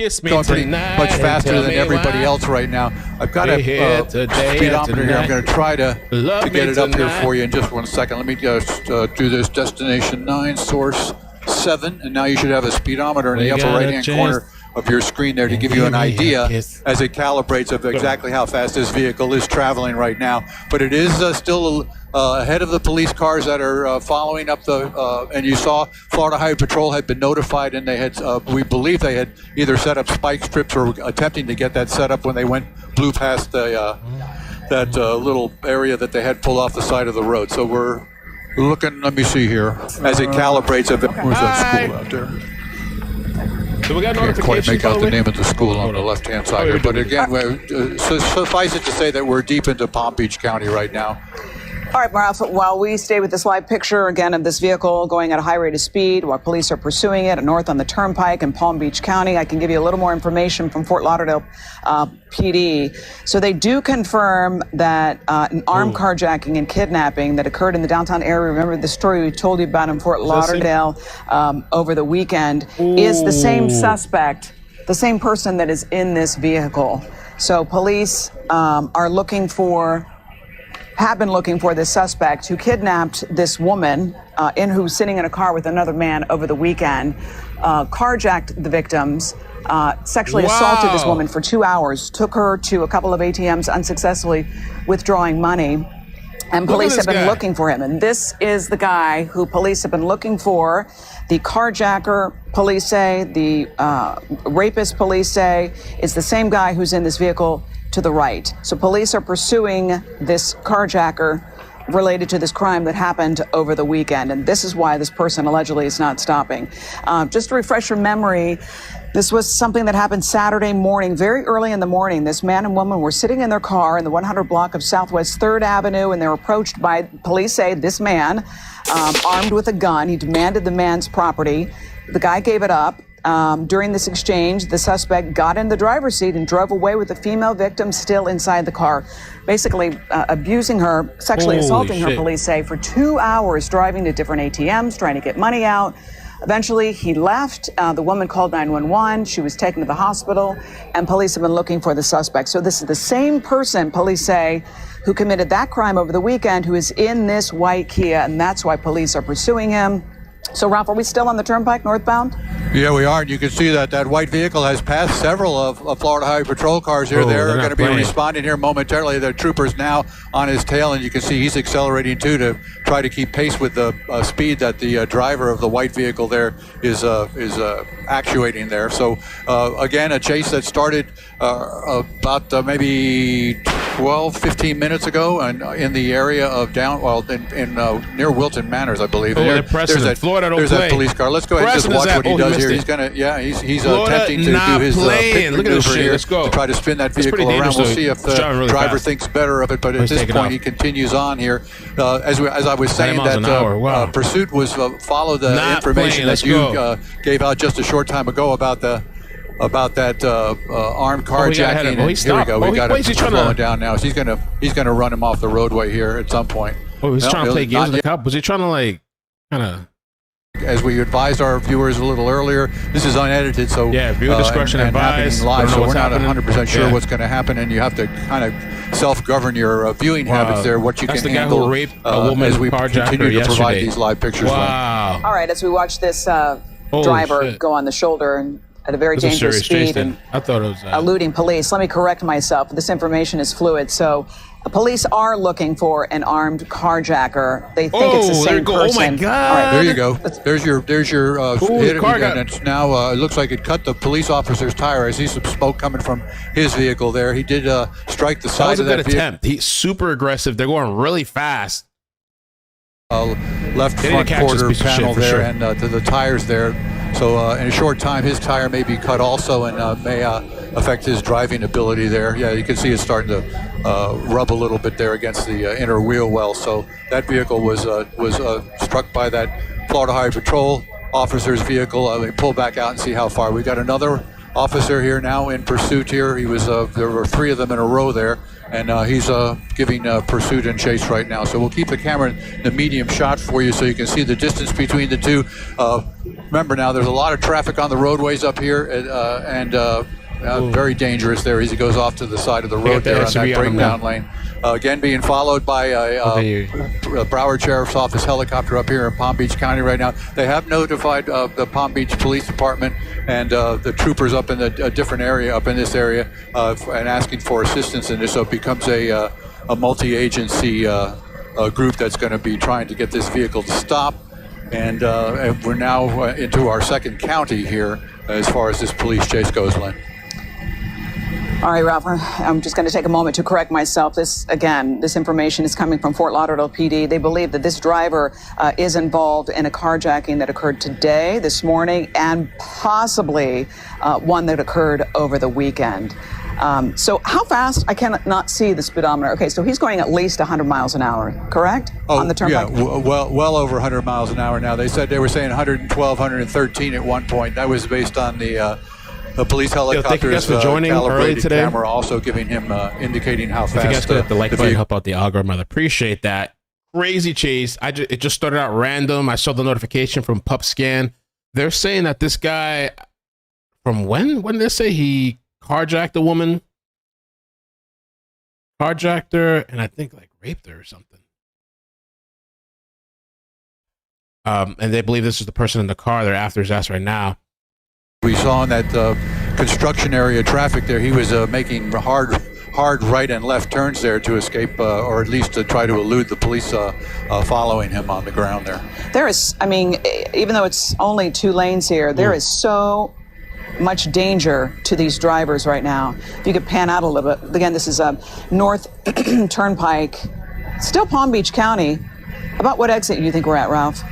going pretty much faster than everybody else right now. I've got a speedometer here. I'm going to try to get it up here for you in just 1 second. Let me just do this. Destination 9, source 7, and now you should have a speedometer in the upper right-hand corner of your screen there to give you an idea as it calibrates of exactly how fast this vehicle is traveling right now. But it is still ahead of the police cars that are following up the, and you saw Florida Highway Patrol had been notified, and they had, we believe they had either set up spike strips or attempting to get that set up when they blew past the, that little area that they had pulled off the side of the road. So we're looking, let me see here, as it calibrates. Where's that school out there? So we got can't quite make out the name of the school on the left-hand side here, but again, suffice it to say that we're deep into Palm Beach County right now. All right, Ralph, while we stay with this live picture again of this vehicle going at a high rate of speed while police are pursuing it north on the Turnpike in Palm Beach County, I can give you a little more information from Fort Lauderdale PD. So they do confirm that an armed carjacking and kidnapping that occurred in the downtown area, remember the story we told you about in Fort Lauderdale over the weekend, is the same suspect, the same person that is in this vehicle. So police have been looking for this suspect who kidnapped this woman who was sitting in a car with another man over the weekend, carjacked the victims, sexually assaulted this woman for 2 hours, took her to a couple of ATMs, unsuccessfully withdrawing money. And police have been looking for him. And this is the guy who police have been looking for. The carjacker, police say, the rapist, police say, is the same guy who's in this vehicle to the right. So police are pursuing this carjacker related to this crime that happened over the weekend. And this is why this person allegedly is not stopping. Just to refresh your memory, this was something that happened Saturday morning, very early in the morning. This man and woman were sitting in their car in the 100 block of Southwest 3rd Avenue, and they were approached by, police say, this man armed with a gun. He demanded the man's property. The guy gave it up. During this exchange, the suspect got in the driver's seat and drove away with the female victim still inside the car, basically abusing her, sexually assaulting her, police say, for 2 hours, driving to different ATMs, trying to get money out. Eventually, he left. The woman called 911. She was taken to the hospital, and police have been looking for the suspect. So this is the same person, police say, who committed that crime over the weekend, who is in this white Kia, and that's why police are pursuing him. So, Ralph, are we still on the Turnpike northbound? Yeah, we are. And you can see that that white vehicle has passed several of Florida Highway Patrol cars here. They're going to be responding here momentarily. The trooper's now on his tail, and you can see he's accelerating too to try to keep pace with the speed that the driver of the white vehicle there is actuating there. So again, a chase that started about maybe 12-15 minutes ago, and in the area of near Wilton Manors, I believe. There's that police car. Let's go ahead and just watch what he does here. He's gonna, he's attempting to do his pit maneuver here to try to spin that vehicle around. We'll see if the driver thinks better of it, but at this point he continues on here. As I was saying, that pursuit was follow the information that you gave out just a short time ago about that armed carjacking. Here we go. We got him slowing down now. So he's gonna run him off the roadway here at some point. Oh, he's trying to play games with the cop. Was he trying to kind of? As we advised our viewers a little earlier, this is unedited, so viewer discretion advised. Live, so we're not 100% sure what's going to happen, and you have to kind of self-govern your viewing habits there. What you can handle who raped a woman as we continue to provide these live pictures. Wow! All right, as we watch this driver go on the shoulder and at a very dangerous speed and I thought it was eluding police. Let me correct myself. This information is fluid, so. The police are looking for an armed carjacker. They think it's the same person. Oh my God! All right, there you go. There's your hit, and it's now it looks like it cut the police officer's tire. I see some smoke coming from his vehicle there. He did strike the side of that vehicle. Attempt. He's super aggressive. They're going really fast. Left front quarter panel there, and to the tires there. So in a short time, his tire may be cut also, and may affect his driving ability there. Yeah, you can see it's starting to rub a little bit there against the inner wheel well. So that vehicle was struck by that Florida Highway Patrol officer's vehicle. They pull back out and see how far. We got another officer here now in pursuit here. He was there were 3 of them in a row there. and he's giving pursuit and chase right now. So we'll keep the camera in the medium shot for you so you can see the distance between the two. Remember now, there's a lot of traffic on the roadways up here, and very dangerous there as he goes off to the side of the road there on that breakdown lane. Again, being followed by a Broward Sheriff's Office helicopter up here in Palm Beach County right now. They have notified the Palm Beach Police Department and the troopers up in a different area, up in this area, and asking for assistance in this. So it becomes a multi-agency group that's going to be trying to get this vehicle to stop. And we're now into our second county here as far as this police chase goes, Lynn. All right, Ralph, I'm just going to take a moment to correct myself. This information is coming from Fort Lauderdale PD. They believe that this driver is involved in a carjacking that occurred today, this morning, and possibly one that occurred over the weekend. So how fast? I cannot see the speedometer. Okay, so he's going at least 100 miles an hour, correct? On the turnpike? Yeah, well over 100 miles an hour now. They were saying 112, 113 at one point. That was based on the police helicopter's calibrated camera also giving him, indicating how fast. If you guys could hit the like button, help out the algorithm, I'd appreciate that. Crazy chase. It just started out random. I saw the notification from PupScan. They're saying that this guy, from when did they say he carjacked a woman? Carjacked her, and I think like raped her or something. And they believe this is the person in the car. They're after his ass right now. We saw in that construction area traffic there, he was making hard right and left turns there to escape, or at least to try to elude the police following him on the ground there. There is, I mean, even though it's only 2 lanes here, there is so much danger to these drivers right now. If you could pan out a little bit. Again, this is North Turnpike, still Palm Beach County. About what exit do you think we're at, Ralph?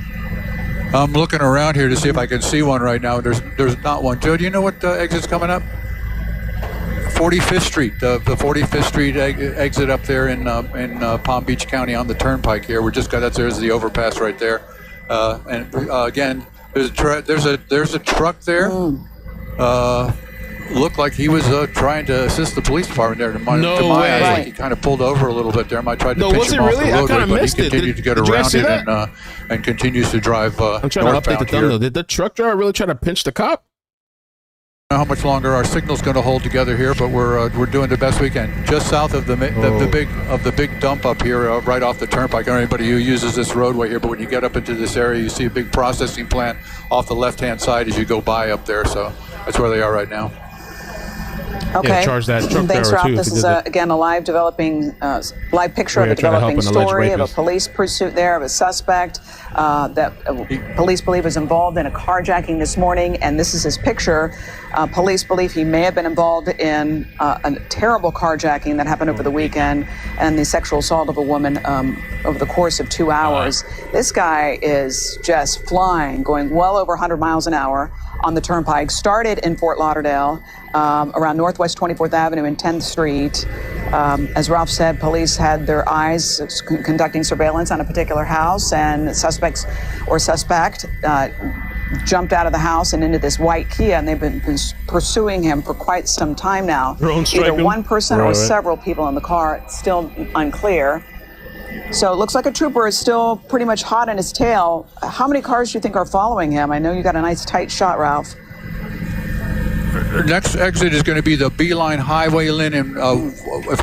I'm looking around here to see if I can see one right now. There's not one. Joe, do you know what exit's coming up? 45th Street, the 45th Street exit up there in Palm Beach County on the Turnpike here. We just got there's the overpass right there. And again, there's a truck there. Looked like he was trying to assist the police department there. To my eyes, like he kind of pulled over a little bit there. Might try to pinch him off the roadway, but he continued to get around it and continues to drive I'm trying to update the thumb, though. Did the truck driver really try to pinch the cop? I don't know how much longer our signal's going to hold together here, but we're doing the best we can. Just south of the big dump up here, right off the turnpike. I don't know anybody who uses this roadway here, but when you get up into this area, you see a big processing plant off the left-hand side as you go by up there. So that's where they are right now. Okay. Yeah, charge that truck Thanks, Ralph. too, This is again a live picture of a developing story of a police pursuit there of a suspect that police believe is involved in a carjacking this morning, and this is his picture. Police believe he may have been involved in a terrible carjacking that happened over the weekend and the sexual assault of a woman over the course of 2 hours. This guy is just flying, going well over 100 miles an hour on the turnpike. Started in Fort Lauderdale, around Northwest 24th Avenue and 10th Street. As Ralph said, police had their eyes conducting surveillance on a particular house, and suspect jumped out of the house and into this white Kia, and they've been pursuing him for quite some time now. Either one person or several people in the car, still unclear. So it looks like a trooper is still pretty much hot in his tail. How many cars do you think are following him? I know you got a nice tight shot, Ralph. Next exit is going to be the Beeline Highway, Lynn, and if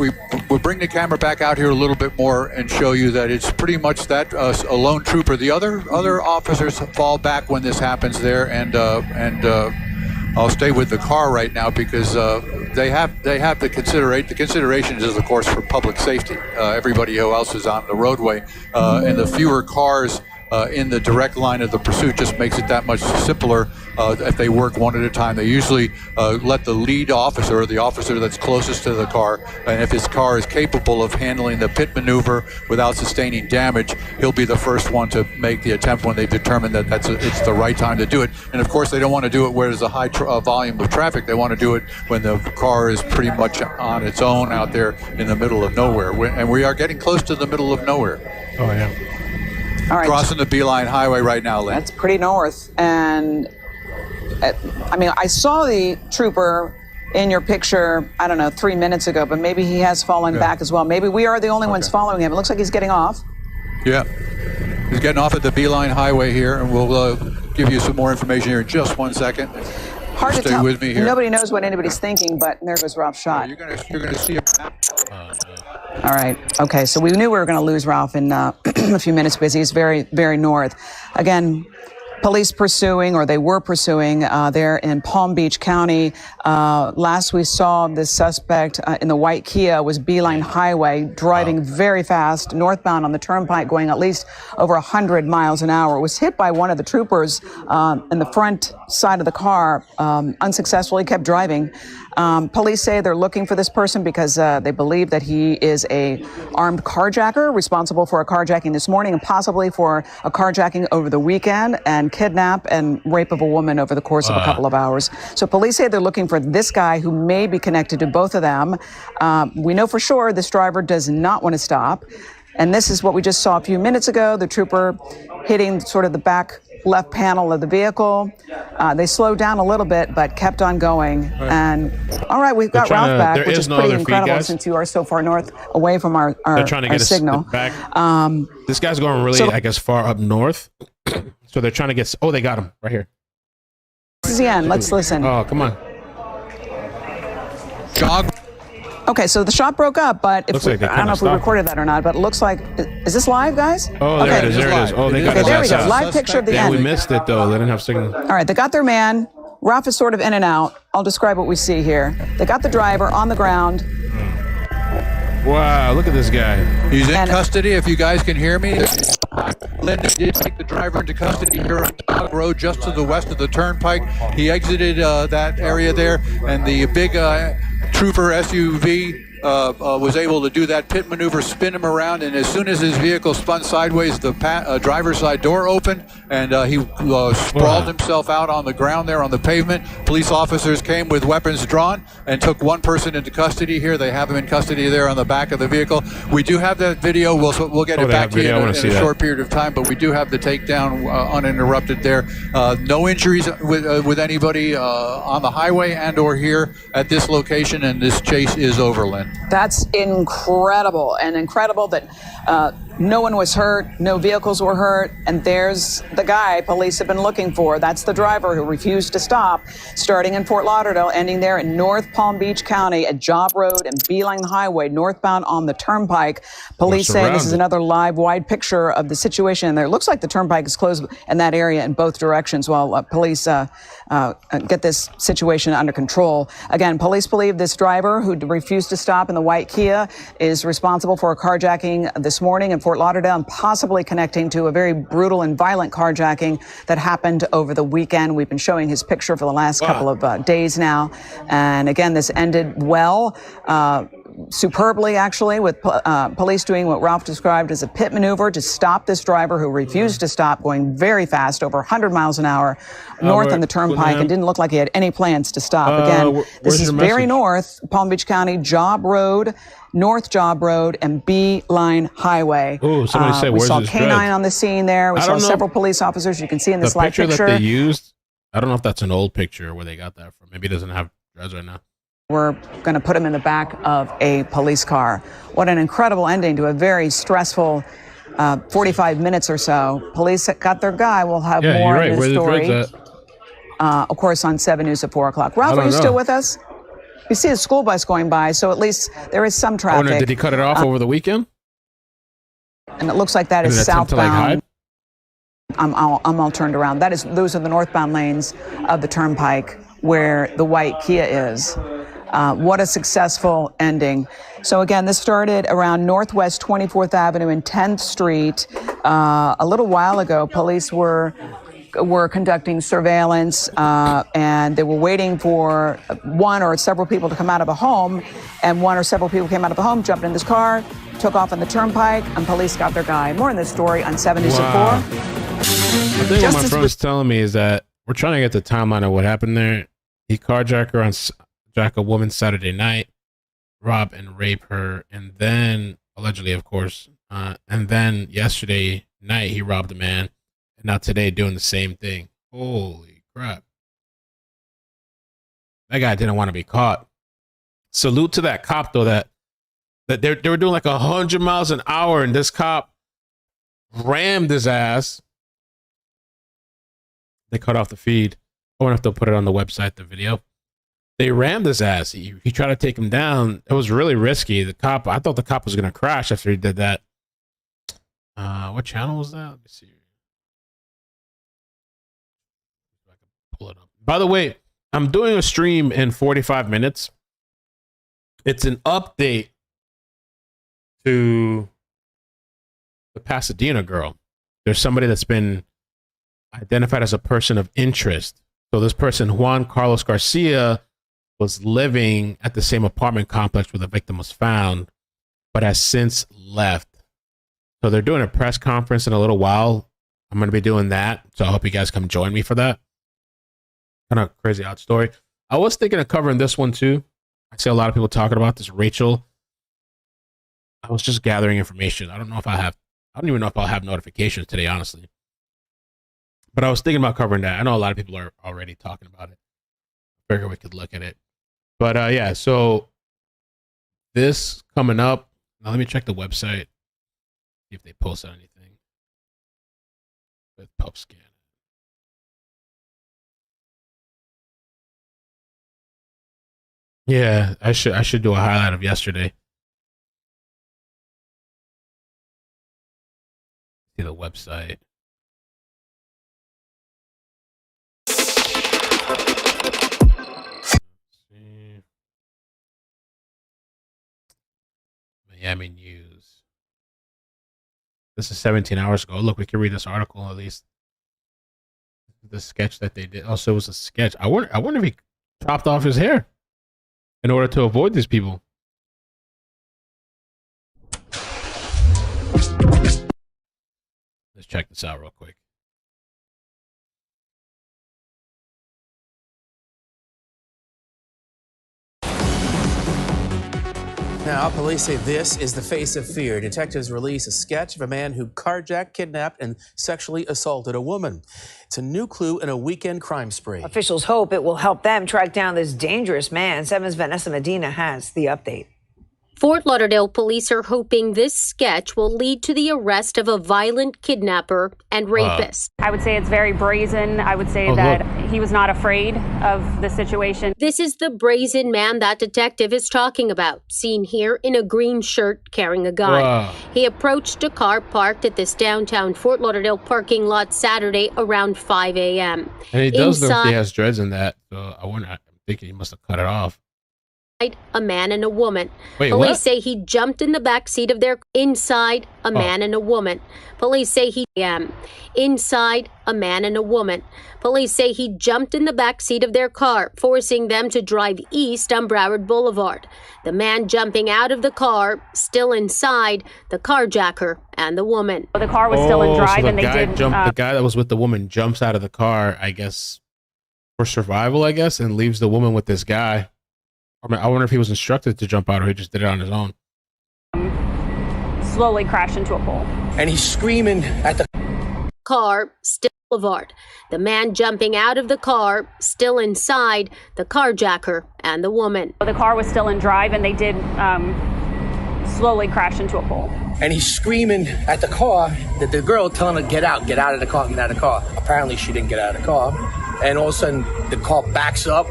we'll bring the camera back out here a little bit more and show you that it's pretty much that a lone trooper. The other officers fall back when this happens there, and I'll stay with the car right now because they have the consideration is of course for public safety. Everybody who else is on the roadway, and the fewer cars in the direct line of the pursuit just makes it that much simpler if they work one at a time. They usually let the lead officer, or the officer that's closest to the car, and if his car is capable of handling the pit maneuver without sustaining damage, he'll be the first one to make the attempt when they determine that it's the right time to do it. And of course, they don't want to do it where there's a high volume of traffic. They want to do it when the car is pretty much on its own out there in the middle of nowhere. And we are getting close to the middle of nowhere. Oh, yeah. All right. Crossing the Beeline Highway right now, Lynn. That's pretty north. And I mean, I saw the trooper in your picture, I don't know, 3 minutes ago, but maybe he has fallen back as well. Maybe we are the only ones following him. It looks like he's getting off. Yeah. He's getting off at the Beeline Highway here, and we'll give you some more information here in just 1 second. Hard to Stay tell. with me here. Nobody knows what anybody's thinking, but there goes Ralph's shot. You're gonna see a map. All right. Okay. So we knew we were going to lose Ralph in a few minutes because he's very, very north. Again, police pursuing, or they were pursuing, there in Palm Beach County. Last we saw this suspect in the white Kia was Beeline Highway, driving very fast, northbound on the turnpike, going at least over 100 miles an hour. Was hit by one of the troopers in the front side of the car, unsuccessfully, kept driving. Police say they're looking for this person because they believe that he is a armed carjacker responsible for a carjacking this morning and possibly for a carjacking over the weekend and kidnap and rape of a woman over the course of a couple of hours. So police say they're looking for this guy who may be connected to both of them. We know for sure this driver does not want to stop. And this is what we just saw a few minutes ago, the trooper hitting sort of the back left panel of the vehicle. They slowed down a little bit, but kept on going. And all right, we've got Ralph back, which is pretty incredible since you are so far north away from our They're trying to get signal. Back. This guy's going really, I guess, far up north. So they're trying to get, oh, they got him right here. This is the end. Let's listen. Oh, come on. Jog. Okay, so the shot broke up, but if like I don't know if we recorded that or not, but it looks like, is this live, guys? Oh, there it is, there it is. Oh, they got Okay, there we go. us. Live picture of the Yeah, end. we missed it, though. They didn't have signal. All right, they got their man. Ralph is sort of in and out. I'll describe what we see here. They got the driver on the ground. Wow, look at this guy. He's in custody, if you guys can hear me. Linda did take the driver into custody here on Dog Road, just to the west of the turnpike. He exited that area there, and the big trooper SUV was able to do that pit maneuver, spin him around, and as soon as his vehicle spun sideways, the driver's side door opened, and he sprawled himself out on the ground there on the pavement. Police officers came with weapons drawn and took one person into custody here. They have him in custody there on the back of the vehicle. We do have that video. We'll get it back to you in a short period of time, but we do have the takedown uninterrupted there. No injuries with anybody on the highway and or here at this location, and this chase is over, Lynn. That's incredible, and incredible that no one was hurt, no vehicles were hurt, and there's the guy police have been looking for. That's the driver who refused to stop, starting in Fort Lauderdale, ending there in North Palm Beach County at Job Road and Beeline Highway, northbound on the turnpike. Police say this is another live, wide picture of the situation there. It looks like the turnpike is closed in that area in both directions while police get this situation under control. Again, police believe this driver who refused to stop in the white Kia is responsible for a carjacking this morning in Fort Lauderdale and possibly connecting to a very brutal and violent carjacking that happened over the weekend. We've been showing his picture for the last couple of days now. And again, this ended well. Superbly, actually, with police doing what Ralph described as a pit maneuver to stop this driver who refused to stop, going very fast, over 100 miles an hour, north on the turnpike, and didn't look like he had any plans to stop. Again, this is very north, Palm Beach County, Job Road, North Job Road, and Beeline Highway. Oh, somebody said, where's we saw his K9 dreads? on the scene there. We saw several police officers. You can see in this live picture. The picture that they used, I don't know if that's an old picture where they got that from. Maybe it doesn't have dreads right now. We're going to put him in the back of a police car. What an incredible ending to a very stressful 45 minutes or so. Police got their guy. We'll have more of this story. Of course, on 7 News at 4 o'clock. Ralph, are you still with us? We see a school bus going by, so at least there is some traffic. Did he cut it off over the weekend? And it looks like that is southbound. I'm all turned around. Those are the northbound lanes of the turnpike where the white Kia is. What a successful ending. So again, this started around Northwest 24th Avenue and 10th Street. A little while ago, police were conducting surveillance and they were waiting for one or several people to come out of a home, and one or several people came out of the home, jumped in this car, took off on the turnpike, and police got their guy. More on this story on 7 News at 4. I think what my friend was telling me is that we're trying to get the timeline of what happened there. He carjacked a woman Saturday night, rob and rape her, and then allegedly, of course, and then yesterday night he robbed a man, and now today doing the same thing. Holy crap! That guy didn't want to be caught. Salute to that cop though, that they were doing like 100 miles an hour, and this cop rammed his ass. They cut off the feed. I wonder if they'll put it on the website, the video. They rammed his ass. He tried to take him down. It was really risky. I thought the cop was going to crash after he did that. What channel was that? Let me see. If I can pull it up. By the way, I'm doing a stream in 45 minutes. It's an update to the Pasadena girl. There's somebody that's been identified as a person of interest. So this person, Juan Carlos Garcia, was living at the same apartment complex where the victim was found, but has since left. So they're doing a press conference in a little while. I'm going to be doing that. So I hope you guys come join me for that. Kind of crazy odd story. I was thinking of covering this one too. I see a lot of people talking about this. Rachel. I was just gathering information. I don't even know if I'll have notifications today, honestly. But I was thinking about covering that. I know a lot of people are already talking about it. Figure we could look at it. But yeah, so this coming up. Now let me check the website. See if they posted anything with PubScan. Yeah, I should do a highlight of yesterday. See the website. Miami News. This is 17 hours ago. Look, we can read this article at least. The sketch that they did. Also, it was a sketch. I wonder if he chopped off his hair in order to avoid these people. Let's check this out real quick. Now, police say this is the face of fear. Detectives release a sketch of a man who carjacked, kidnapped, and sexually assaulted a woman. It's a new clue in a weekend crime spree. Officials hope it will help them track down this dangerous man. 7's Vanessa Medina has the update. Fort Lauderdale police are hoping this sketch will lead to the arrest of a violent kidnapper and rapist. I would say it's very brazen. I would say that he was not afraid of the situation. This is the brazen man that detective is talking about, seen here in a green shirt carrying a gun. Wow. He approached a car parked at this downtown Fort Lauderdale parking lot Saturday around 5 a.m. And he does look like he has dreads in that. So I'm thinking he must have cut it off. A man and a woman. Wait, Police what? say he jumped in the back seat of their inside a man and a woman. Police say inside a man and a woman. Police say he jumped in the back seat of their car, forcing them to drive east on Broward Boulevard. The man jumping out of the car, still inside, the carjacker and the woman. The car was still in drive, so and they did. The guy that was with the woman jumps out of the car, I guess, for survival, and leaves the woman with this guy. I wonder if he was instructed to jump out or he just did it on his own. Slowly crashed into a pole. And he's screaming at the car, still Boulevard. The man jumping out of the car, still inside, the carjacker and the woman. The car was still in drive, and they did slowly crash into a pole. And he's screaming at the car, that the girl telling her, get out of the car, get out of the car. Apparently she didn't get out of the car. And all of a sudden the car backs up.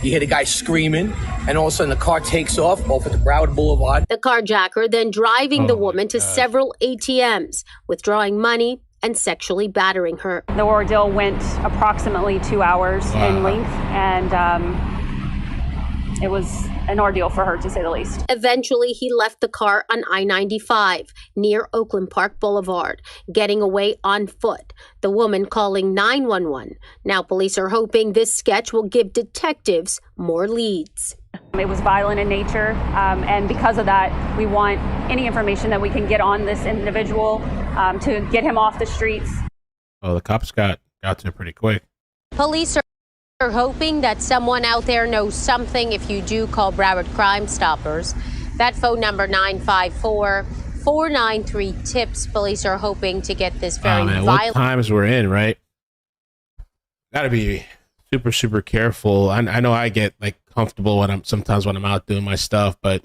You hear the guy screaming, and all of a sudden the car takes off at the Broward Boulevard. The carjacker then driving the woman to several ATMs, withdrawing money and sexually battering her. The ordeal went approximately 2 hours in length, and it was an ordeal for her, to say the least. Eventually, he left the car on I-95 near Oakland Park Boulevard, getting away on foot. The woman calling 911. Now, police are hoping this sketch will give detectives more leads. It was violent in nature, and because of that, we want any information that we can get on this individual to get him off the streets. Oh, the cops got to it pretty quick. Police are hoping that someone out there knows something. If you do, call Broward Crime Stoppers. That phone number, 954-493-TIPS. Police are hoping to get this very violent. What times we're in, right? Got to be super, super careful. I know I get like comfortable when I'm out doing my stuff, but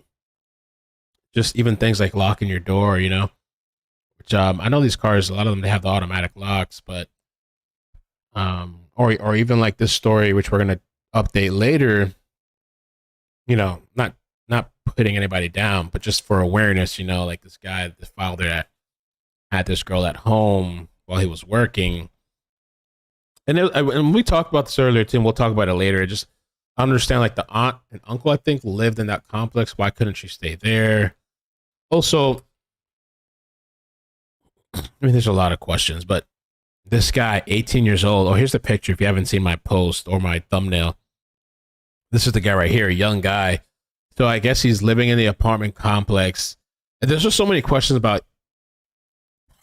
just even things like locking your door, you know, which I know these cars, a lot of them, they have the automatic locks, but or even like this story, which we're gonna update later, you know, not putting anybody down, but just for awareness, you know, like this guy, this father that had this girl at home while he was working. And we talked about this earlier, Tim. We'll talk about it later. Just understand, like, the aunt and uncle, I think, lived in that complex. Why couldn't she stay there? Also, I mean, there's a lot of questions, but this guy, 18 years old. Oh, here's the picture. If you haven't seen my post or my thumbnail, this is the guy right here, a young guy. So I guess he's living in the apartment complex. And there's just so many questions about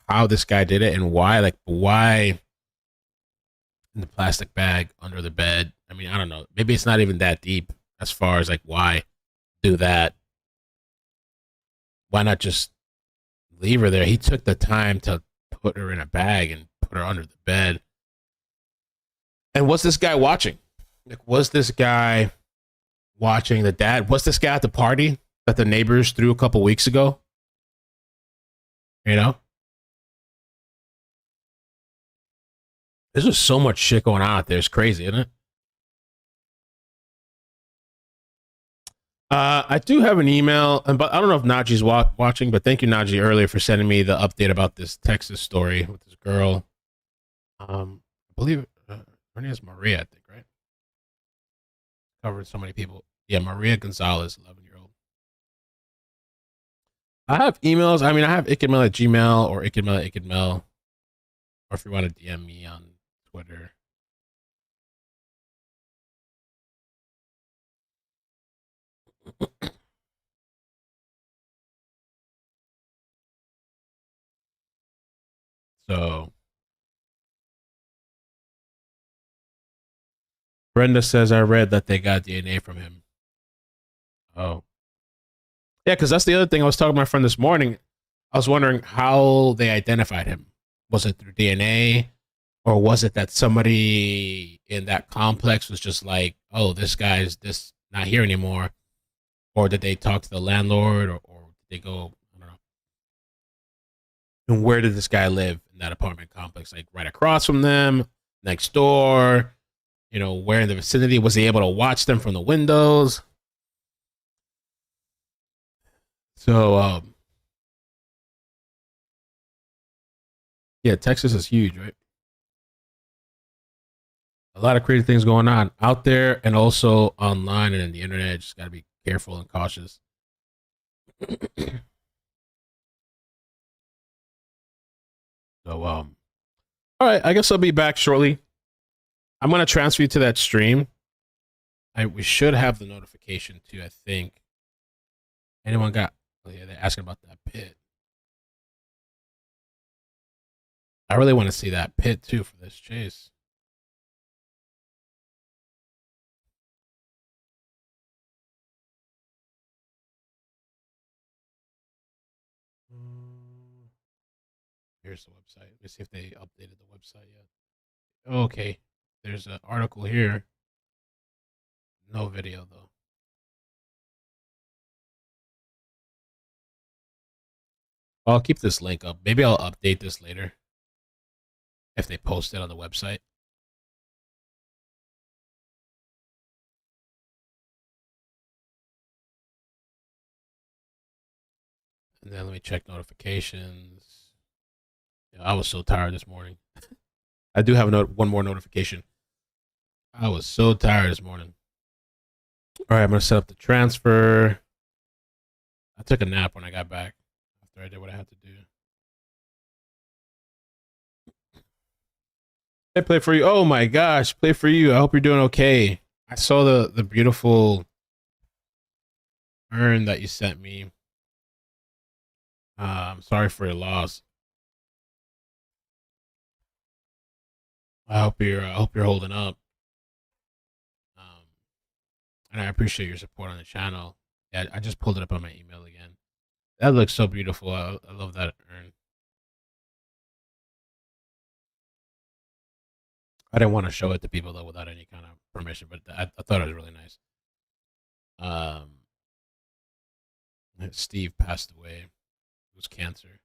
how this guy did it and why. Like, why in the plastic bag under the bed? I mean, I don't know. Maybe it's not even that deep as far as, like, why do that? Why not just leave her there? He took the time to put her in a bag and put her under the bed. And was this guy watching? Like, was this guy watching the dad? Was this guy at the party that the neighbors threw a couple weeks ago? You know? There's just so much shit going on out there. It's crazy, isn't it? I do have an email, but I don't know if Najee's watching, but thank you, Najee, earlier for sending me the update about this Texas story with this girl. I believe her name is Maria, I think, right? Covered so many people. Yeah, Maria Gonzalez, 11-year-old. I have emails. I mean, I have ikidmail at Gmail or ikidmail at ikidmail. Or if you want to DM me on Twitter. So Brenda says, I read that they got DNA from him. Oh. Yeah, because that's the other thing. I was talking to my friend this morning. I was wondering how they identified him. Was it through DNA? Or was it that somebody in that complex was just like, oh, this guy's this not here anymore? Or did they talk to the landlord? Or did they go, I don't know. And where did this guy live in that apartment complex? Like right across from them, next door? You know, where in the vicinity? Was he able to watch them from the windows? So, yeah, Texas is huge, right? A lot of crazy things going on out there and also online and in the internet. Just got to be careful and cautious. So, all right, I guess I'll be back shortly. I'm going to transfer you to that stream. We should have the notification too, I think. Anyone got? Oh, yeah, they're asking about that pit. I really want to see that pit too for this chase. Here's the website. Let me see if they updated the website yet. Okay, there's an article here. No video though. I'll keep this link up. Maybe I'll update this later if they post it on the website. And then let me check notifications. Yeah, I was so tired this morning. I do have one more notification. I was so tired this morning. All right, I'm going to set up the transfer. I took a nap when I got back after I did what I had to do. Hey, play for you. Oh my gosh, play for you. I hope you're doing okay. I saw the beautiful urn that you sent me. I'm sorry for your loss. I hope you're holding up. And I appreciate your support on the channel. Yeah, I just pulled it up on my email again. That looks so beautiful. I love that urn. I didn't want to show it to people though without any kind of permission, but I thought it was really nice. Steve passed away. It was cancer.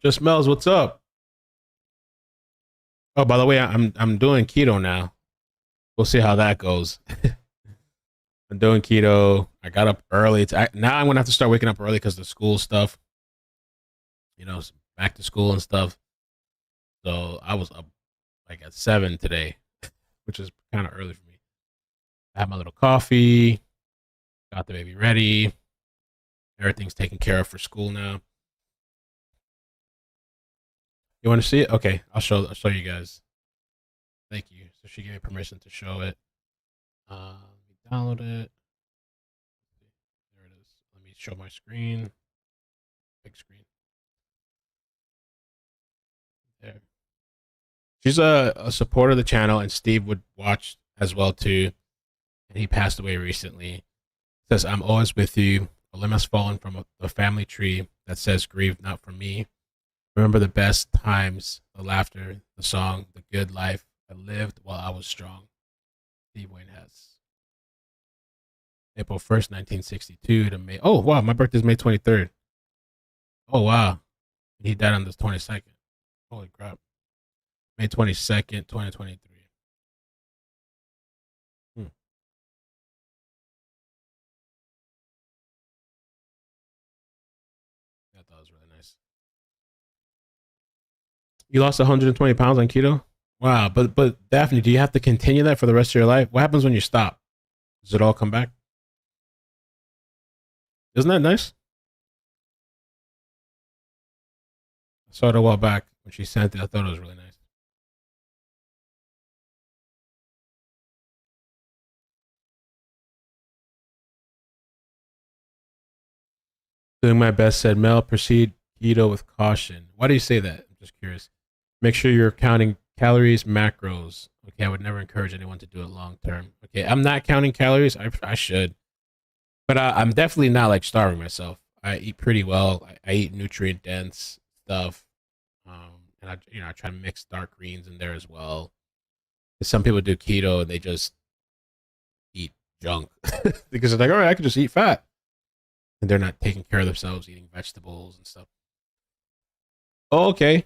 Just Mel's, what's up? Oh, by the way, I'm doing keto now. We'll see how that goes. I'm doing keto. I got up early. Now I'm gonna have to start waking up early because the school stuff. You know, back to school and stuff. So I was up like at 7 today, which is kind of early for me. I had my little coffee. Got the baby ready. Everything's taken care of for school now. You want to see it? Okay, I'll show you guys. Thank you. So she gave me permission to show it. Download it. There it is. Let me show my screen. Big screen. There. She's a supporter of the channel, and Steve would watch as well too. And he passed away recently. Says, "I'm always with you. A limb has fallen from a family tree that says, 'Grieve not for me.' Remember the best times, the laughter, the song, the good life I lived while I was strong." Steve Wayne Hess. April 1st, 1962 to May. Oh, wow. My birthday's May 23rd. Oh, wow. He died on the 22nd. Holy crap. May 22nd, 2023. I thought it was really nice. You lost 120 pounds on keto? Wow. But Daphne, do you have to continue that for the rest of your life? What happens when you stop? Does it all come back? Isn't that nice? I saw it a while back when she sent it. I thought it was really nice. Doing my best, said Mel. Proceed keto with caution. Why do you say that? I'm just curious. Make sure you're counting calories, macros. Okay, I would never encourage anyone to do it long term. Okay, I'm not counting calories. I should. But I'm definitely not like starving myself. I eat pretty well. I eat nutrient dense stuff, and I try to mix dark greens in there as well. Some people do keto and they just eat junk because they're like, all right, I could just eat fat, and they're not taking care of themselves, eating vegetables and stuff. Oh, okay.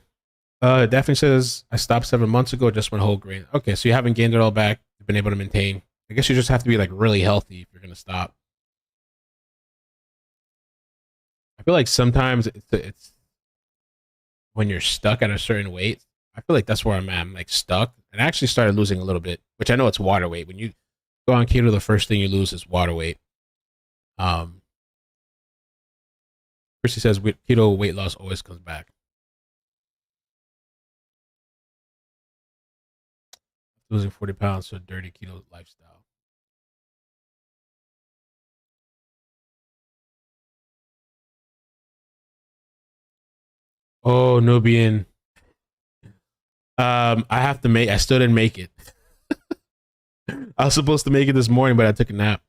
Daphne says I stopped 7 months ago. Just went whole grain. Okay, so you haven't gained it all back. You've been able to maintain. I guess you just have to be like really healthy if you're gonna stop. I feel like sometimes it's when you're stuck at a certain weight. I feel like that's where I'm at. I'm like stuck, and I actually started losing a little bit, which I know it's water weight. When you go on keto, the first thing you lose is water weight. Chrissy says keto weight loss always comes back. Losing 40 pounds to a dirty keto lifestyle. Oh, Nubian. I still didn't make it. I was supposed to make it this morning, but I took a nap.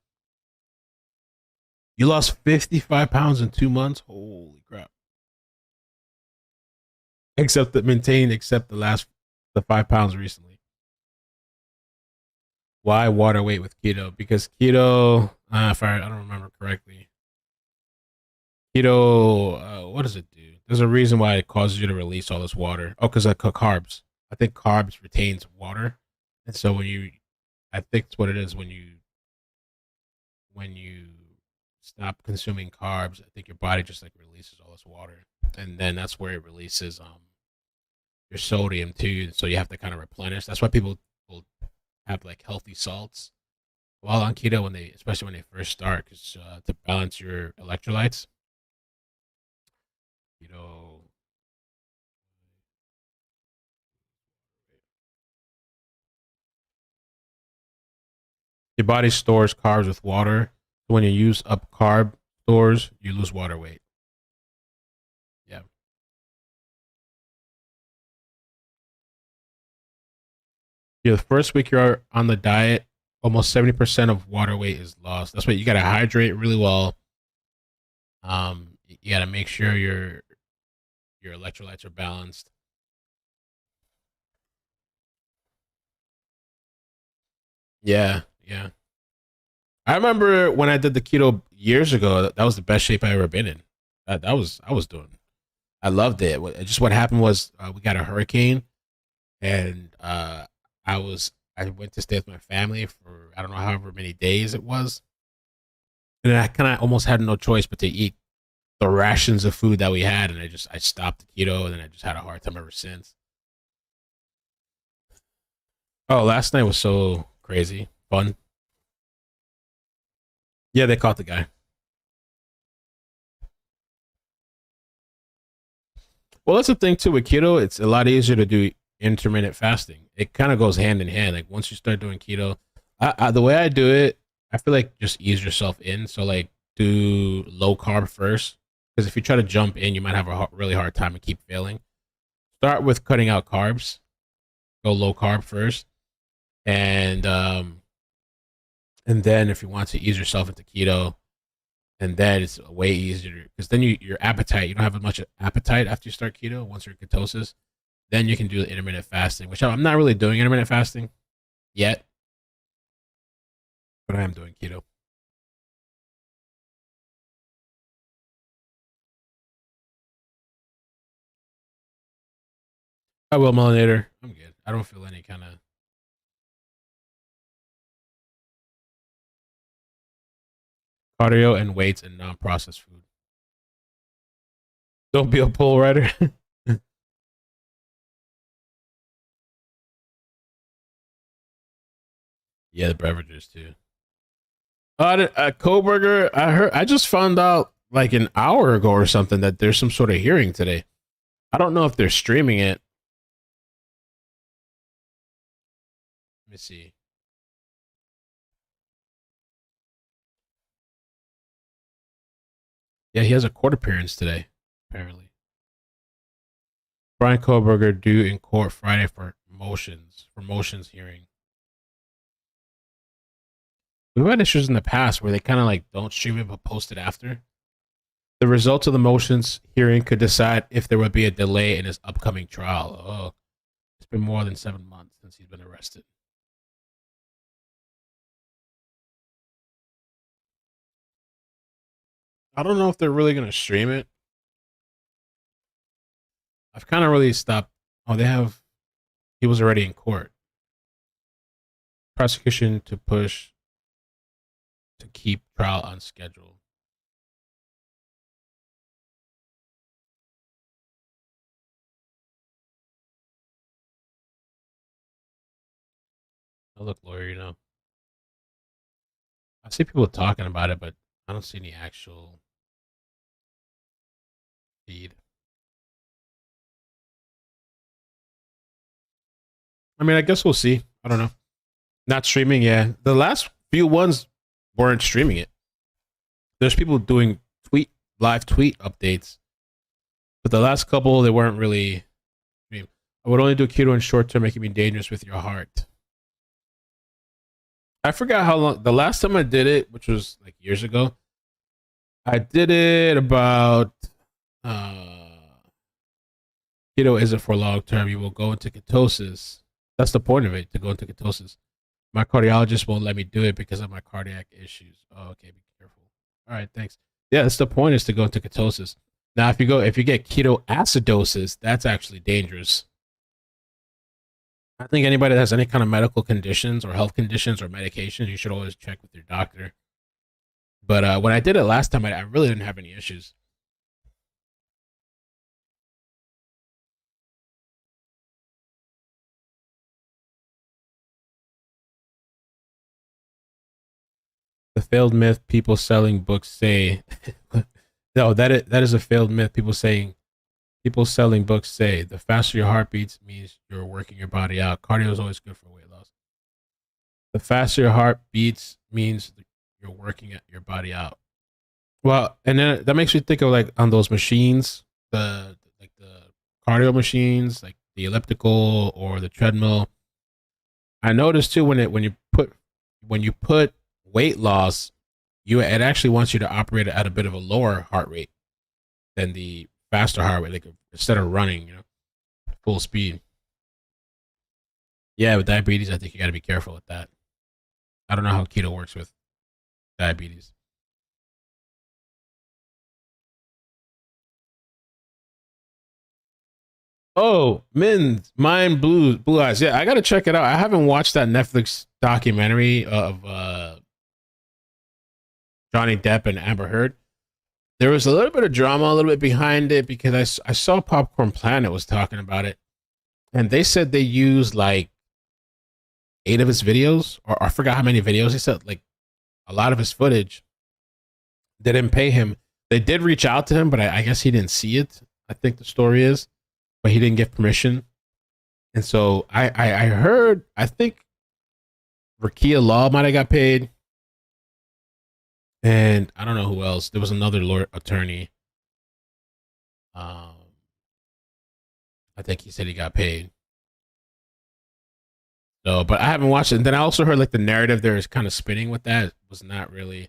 You lost 55 pounds in 2 months? Holy crap. Except the 5 pounds recently. Why water weight with keto? Because keto, if I don't remember correctly, keto, what does it do? There's a reason why it causes you to release all this water. Oh, because carbs. I think carbs retains water, and so I think it's what it is when you stop consuming carbs. I think your body just like releases all this water, and then that's where it releases your sodium too. So you have to kind of replenish. That's why people will have like healthy salts while on keto especially when they first start, because to balance your electrolytes. Your body stores carbs with water. So when you use up carb stores, you lose water weight. Yeah. The first week you're on the diet, almost 70% of water weight is lost. That's why you got to hydrate really well. You got to make sure you're your electrolytes are balanced. Yeah, yeah. I remember when I did the keto years ago. That was the best shape I ever been in. I was doing. I loved it. Just what happened was we got a hurricane, and I went to stay with my family for I don't know however many days it was, and I kind of almost had no choice but to eat the rations of food that we had, and I stopped the keto, and then I just had a hard time ever since. Oh, last night was so crazy, fun. Yeah, they caught the guy. Well, that's the thing too with keto. It's a lot easier to do intermittent fasting. It kind of goes hand in hand. Like once you start doing keto, the way I do it, I feel like just ease yourself in. So like do low carb first, because if you try to jump in, you might have a really hard time and keep failing. Start with cutting out carbs. Go low carb first, and then if you want to ease yourself into keto, and then it's way easier because then your appetite, you don't have as much appetite after you start keto. Once you're in ketosis, then you can do intermittent fasting, which I'm not really doing intermittent fasting yet, but I am doing keto. I will, Melanator. I'm good. I don't feel any kind of cardio and weights and non-processed food. Don't be a pole rider. Yeah, the beverages too. Koberger, I just found out like an hour ago or something that there's some sort of hearing today. I don't know if they're streaming it. Let me see. Yeah, he has a court appearance today, apparently. Brian Koberger due in court Friday for motions hearing. We've had issues in the past where they kind of like don't stream it but post it after. The results of the motions hearing could decide if there would be a delay in his upcoming trial. Oh, it's been more than 7 months since he's been arrested. I don't know if they're really going to stream it. I've kind of really stopped. Oh, he was already in court. Prosecution to push to keep trial on schedule. Oh, look, lawyer, I see people talking about it, but I don't see any actual feed. I mean, I guess we'll see. I don't know. Not streaming, yeah. The last few ones weren't streaming it. There's people doing live tweet updates, but the last couple they weren't really. I would only do keto in short term, making me dangerous with your heart. I forgot how long. The last time I did it, which was like years ago, I did it about. Keto isn't for long term. You will go into ketosis. That's the point of it, to go into ketosis. My cardiologist won't let me do it because of my cardiac issues. Oh, okay, be careful. All right, thanks. Yeah, that's the point, is to go into ketosis. Now, if you get keto acidosis, that's actually dangerous. I think anybody that has any kind of medical conditions or health conditions or medications, you should always check with your doctor. But when I did it last time, I really didn't have any issues. The failed myth people selling books say. No, that is a failed myth. People selling books say the faster your heart beats means you're working your body out. Cardio is always good for weight loss. The faster your heart beats means you're working your body out. Well, and then that makes me think of like on those machines, the cardio machines, like the elliptical or the treadmill. I noticed too when you put weight loss, it actually wants you to operate at a bit of a lower heart rate than the faster heart rate, like instead of running, full speed. Yeah, with diabetes, I think you got to be careful with that. I don't know how keto works with diabetes. Oh, Mind Blue Eyes. Yeah, I got to check it out. I haven't watched that Netflix documentary of Johnny Depp and Amber Heard. There was a little bit of drama, a little bit behind it, because I saw Popcorn Planet was talking about it, and they said they used like 8 of his videos, or I forgot how many videos. They said like a lot of his footage. They didn't pay him. They did reach out to him, but I guess he didn't see it. I think the story is, but he didn't get permission. And so I heard, I think Rakia Law might have got paid. And I don't know who else. There was another lawyer attorney. I think he said he got paid. So, but I haven't watched it. And then I also heard like the narrative there is kind of spinning with that. It was not really.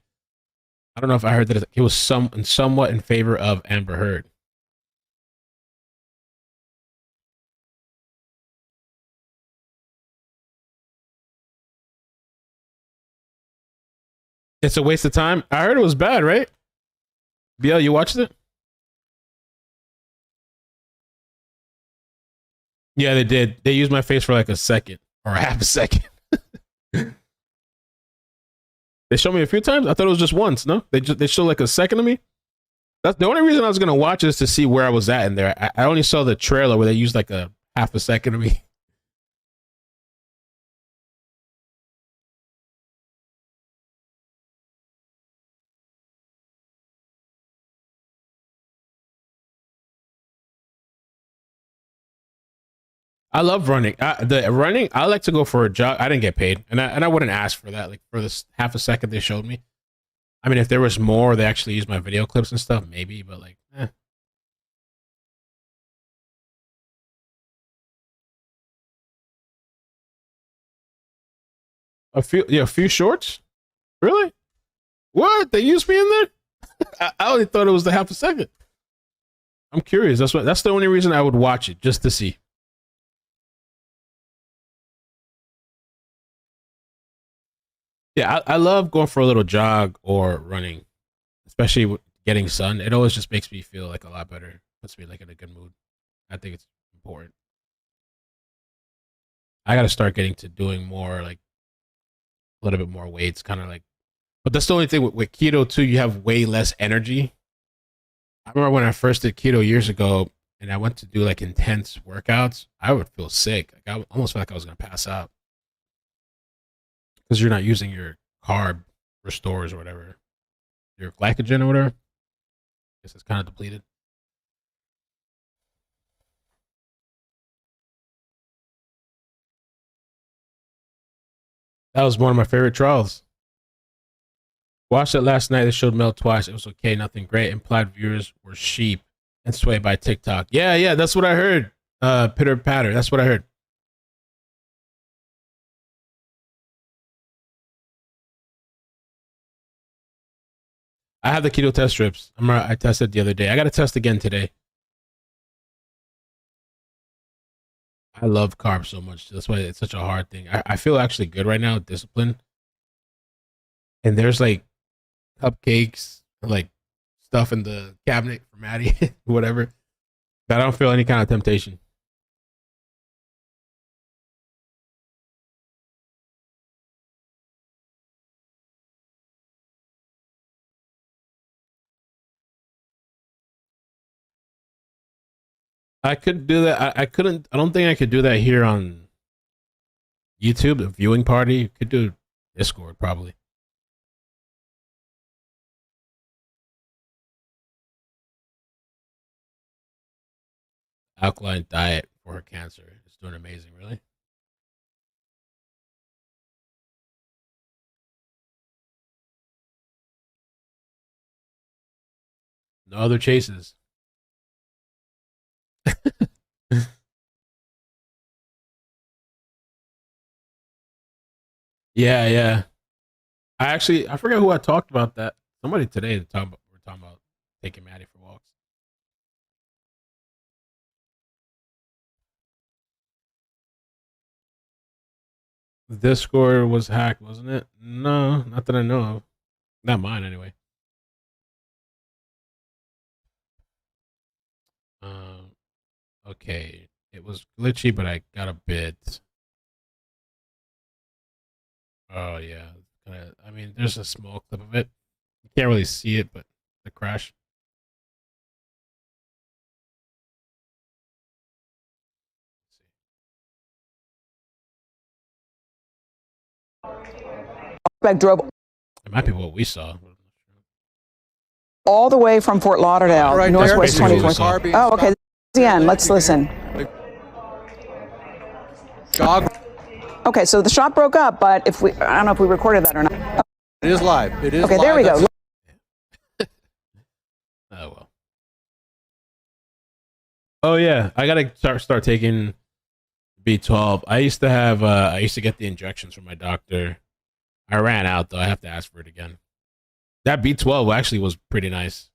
I don't know if I heard that it was somewhat in favor of Amber Heard. It's a waste of time. I heard it was bad, right? BL, you watched it? Yeah, they did. They used my face for like a second or half a second. They showed me a few times. I thought it was just once. No, they showed like a second of me. That's the only reason I was gonna watch is to see where I was at in there. I only saw the trailer where they used like a half a second of me. I love running. I like to go for a jog. I didn't get paid, and I wouldn't ask for that. Like for this half a second they showed me. I mean, if there was more, they actually used my video clips and stuff, maybe. But like, a few shorts. Really? What? They used me in there? I only thought it was the half a second. I'm curious. That's the only reason I would watch it, just to see. Yeah, I love going for a little jog or running, especially with getting sun. It always just makes me feel like a lot better. Puts me like in a good mood. I think it's important. I got to start getting to doing more, like a little bit more weights, kind of like. But that's the only thing with keto too. You have way less energy. I remember when I first did keto years ago, and I went to do like intense workouts. I would feel sick. Like I almost felt like I was gonna pass out because you're not using your carb restores or whatever, your glycogen or whatever. I guess it's kind of depleted. That was one of my favorite trials. Watched it last night. They showed Mel twice. It was okay, nothing great. Implied viewers were sheep and swayed by TikTok. Yeah, that's what I heard. Pitter patter. That's what I heard. I have the keto test strips. I tested the other day. I got to test again today. I love carbs so much. That's why it's such a hard thing. I feel actually good right now, disciplined. And there's like cupcakes, like stuff in the cabinet for Maddie, whatever. But I don't feel any kind of temptation. I could do that. I couldn't. I don't think I could do that here on YouTube. A viewing party could do Discord probably. Alkaline diet for her cancer. It's doing amazing. Really. No other chases. Yeah. I forgot who I talked about that. Somebody today we're talking about taking Maddie for walks. Discord was hacked, wasn't it? No, not that I know of. Not mine, anyway. Okay, it was glitchy, but I got a bit. Oh yeah, I mean, there's a small clip of it. You can't really see it, but the crash. Drove It might be what we saw. all the way from Fort Lauderdale, Right Northwest there. 24th. Oh, okay. The end. Let's listen. Jog. Okay, so the shot broke up, but I don't know if we recorded that or not. It is live. It is okay, live. There we go. Oh well. Oh yeah, I gotta start taking B12. I used to get the injections from my doctor. I ran out though. I have to ask for it again. That B12 actually was pretty nice.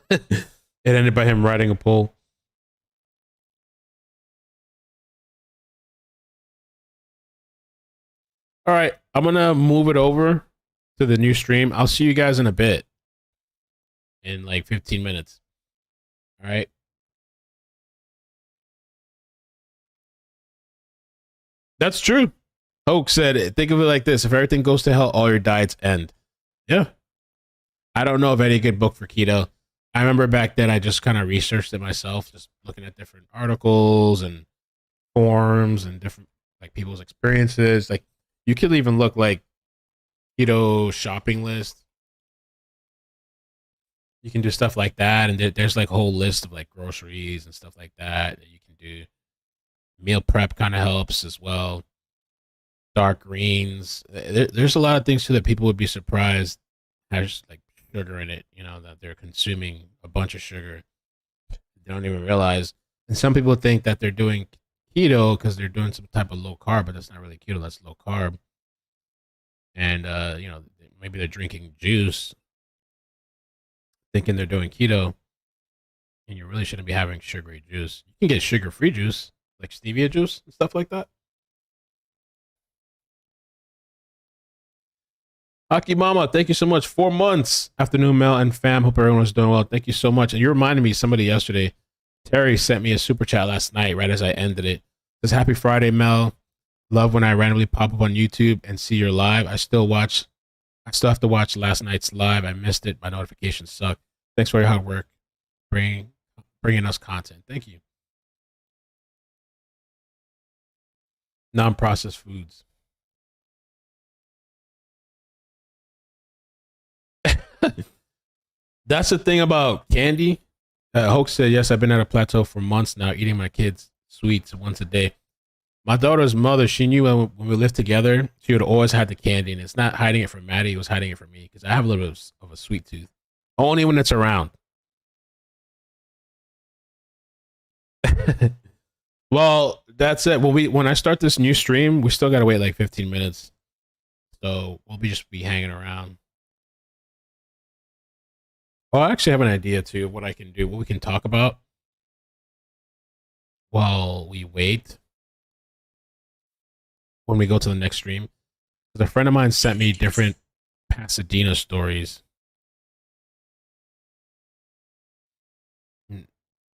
It ended by him riding a pole. All right, I'm gonna move it over to the new stream. I'll see you guys in a bit. In like 15 minutes. All right. That's true. Hoke said, think of it like this. If everything goes to hell, all your diets end. Yeah. I don't know of any good book for keto. I remember back then I just kind of researched it myself, just looking at different articles and forums and different like people's experiences. Like you could even look like keto shopping list. You can do stuff like that, and there's like a whole list of like groceries and stuff like that you can do. Meal prep kind of helps as well. Dark greens. There's a lot of things too that people would be surprised has like sugar in it. You know that they're consuming a bunch of sugar. They don't even realize. And some people think that they're doing keto because they're doing some type of low carb, but that's not really keto. That's low carb. And you know, maybe they're drinking juice, thinking they're doing keto, and you really shouldn't be having sugary juice. You can get sugar-free juice, like stevia juice and stuff like that. Aki Mama, thank you so much. 4 months. Afternoon, Mel and fam. Hope everyone was doing well. Thank you so much. And you reminded me somebody yesterday. Terry sent me a super chat last night, right as I ended it. It says, happy Friday, Mel. Love when I randomly pop up on YouTube and see your live. I still have to watch last night's live. I missed it. My notifications suck. Thanks for your hard work bringing us content. Thank you. Non-processed foods. That's the thing about candy. Hoke said, yes, I've been at a plateau for months now, eating my kids' sweets once a day. My daughter's mother, she knew when we lived together, she would always have the candy, and it's not hiding it from Maddie, it was hiding it from me, because I have a little bit of a sweet tooth. Only when it's around. Well, that's it. When I start this new stream, we still gotta wait like 15 minutes. So we'll just be hanging around. Oh, I actually have an idea too of what I can do, what we can talk about while we wait when we go to the next stream. Because a friend of mine sent me different Pasadena stories.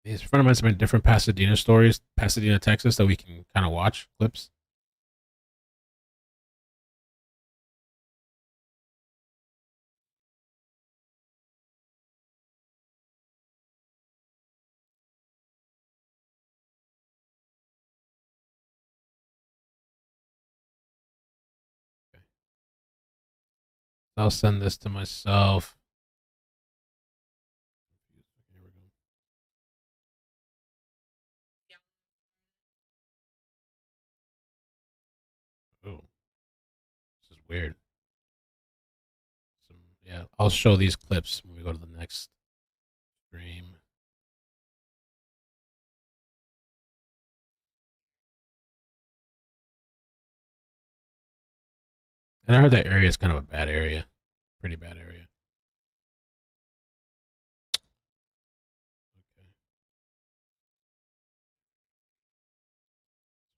His friend of mine sent me different Pasadena stories, Pasadena, Texas, that we can kind of watch clips. I'll send this to myself. Oh, this is weird. Yeah, I'll show these clips when we go to the next stream. And I heard that area is kind of a bad area. Pretty bad area. Okay.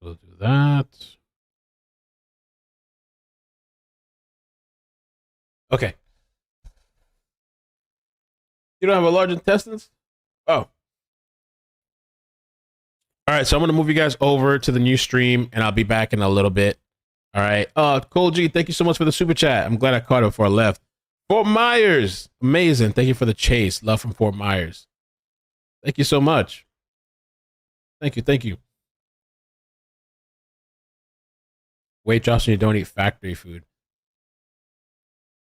We'll do that. Okay. You don't have a large intestines? Oh. All right, so I'm going to move you guys over to the new stream, and I'll be back in a little bit. All right. Cole G, thank you so much for the super chat. I'm glad I caught it before I left. Fort Myers. Amazing. Thank you for the chase. Love from Fort Myers. Thank you so much. Thank you. Thank you. Weight drops when you don't eat factory food.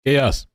Chaos.